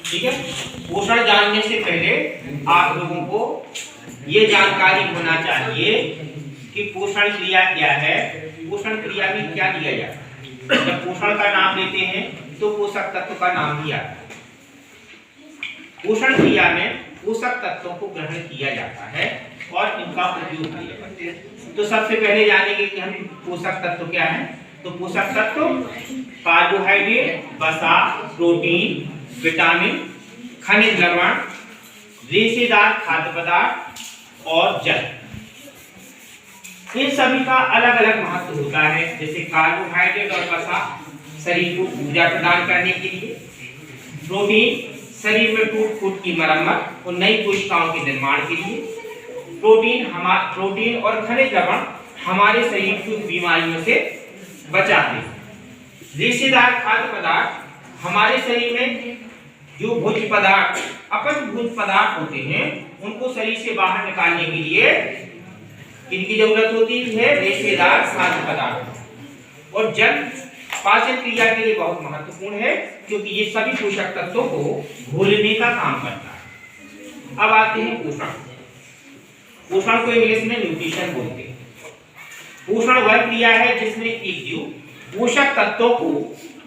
ठीक है। पोषण जानने से पहले आप लोगों को ये जानकारी होना चाहिए कि पोषण क्रिया क्या है, पोषण क्रिया में क्या दिया जाता है। जब पोषण का नाम लेते हैं तो पोषक तत्व का नाम भी आता है। पोषण क्रिया में पोषक तत्वों को ग्रहण किया जाता है और इनका उपयोग किया जाता है। तो सबसे पहले जानेंगे कि हम पोषक तत्व क्या है। तो पोषक तत्व कार्बोहाइड्रेट, वसा, प्रोटीन, विटामिन, खनिज लवण, रेशेदार खाद्य पदार्थ और जल। इन सभी का अलग अलग महत्व होता है। जैसे कार्बोहाइड्रेट और वसा शरीर को ऊर्जा प्रदान करने के लिए, प्रोटीन शरीर में टूट फूट की मरम्मत और नई कोशिकाओं के निर्माण के लिए, प्रोटीन और खनिज लवण हमारे शरीर को बीमारियों से बचाते हैं। रेशेदार खाद्य पदार्थ हमारे शरीर में जो भोज्य पदार्थ, अपच भोज्य पदार्थ होते हैं उनको शरीर से बाहर निकालने के लिए किनकी जरूरत होती है? रेशेदार खाद्य पदार्थ। और जल पाचन क्रिया के लिए बहुत महत्वपूर्ण है क्योंकि ये सभी पोषक तत्वों को घोलने का काम करता है। अब आते हैं पोषण। पोषण को इंग्लिश में न्यूट्रिशन बोलते हैं। पोषण वह क्रिया है जिसमें एक जीव पोषक तत्वों को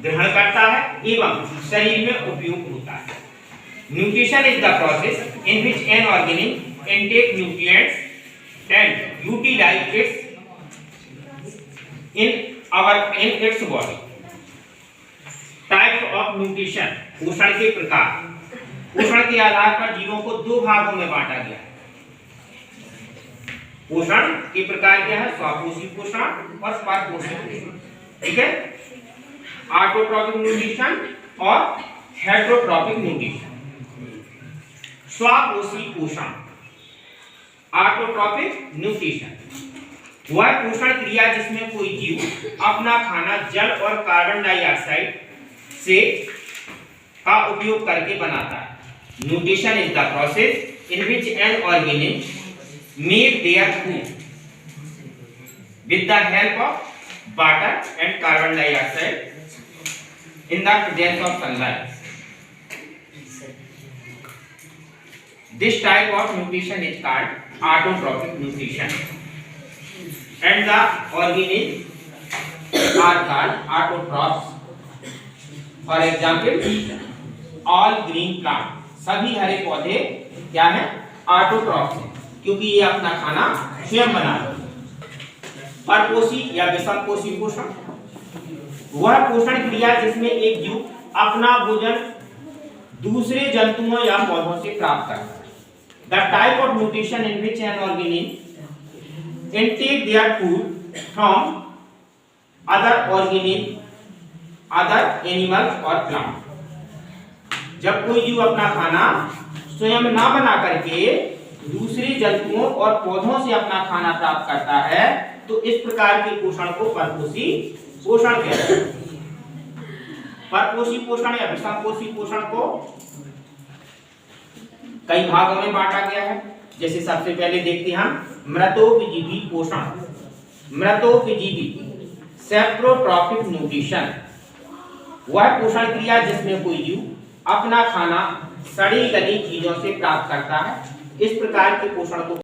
ग्रहण करता है एवं शरीर में उपयोग होता है। Nutrition is the process in which an organism intake nutrients and utilize it in its body. Type of nutrition, पोषण के प्रकार। पोषण के आधार पर जीवों को दो भागों में बांटा गया है। पोषण के प्रकार क्या है? स्वपोषी पोषण और परपोषी पोषण। ठीक है। ऑटोट्रॉपिक न्यूट्रिशन और हेटेरोट्रॉपिक न्यूट्रिशन। स्वपोषी पोषण, ऑटोट्रॉपिक न्यूट्रिशन वह पोषण क्रिया जिसमें कोई जीव अपना खाना जल और कार्बन डाइऑक्साइड से का उपयोग करके बनाता है। Nutrition is the process in which an organism make their food with the help of water and carbon dioxide in the presence of sunlight. This type of nutrition is called autotrophic nutrition, and the organisms are called autotrophs. For example, all green plant, सभी हरे पौधे क्या हैं? Autotrophs हैं क्योंकि ये अपना खाना स्वयं बनाते हैं। परपोषी या विषमपोषी पोषण वह पोषण क्रिया जिसमें एक जीव अपना भोजन दूसरे जंतुओं या पौधों से प्राप्त करता है। The type of nutrition in which an organism intake their food from other organisms, other animals or plants। जब कोई जीव अपना खाना स्वयं ना बना करके दूसरे जंतुओं और पौधों से अपना खाना प्राप्त करता है तो इस प्रकार के पोषण को परपोषी पोषण कहते हैं। परपोषी पोषण या विषमपोषी पोषण को कई भागों में बांटा गया है। जैसे सबसे पहले देखते हैं हम मृतोपजीवी पोषण। मृतोपजीवी सेप्रोट्रॉपिक न्यूट्रिशन वह पोषण क्रिया जिसमें कोई जीव अपना खाना सड़ी गली चीजों से प्राप्त करता है। इस प्रकार के पोषण को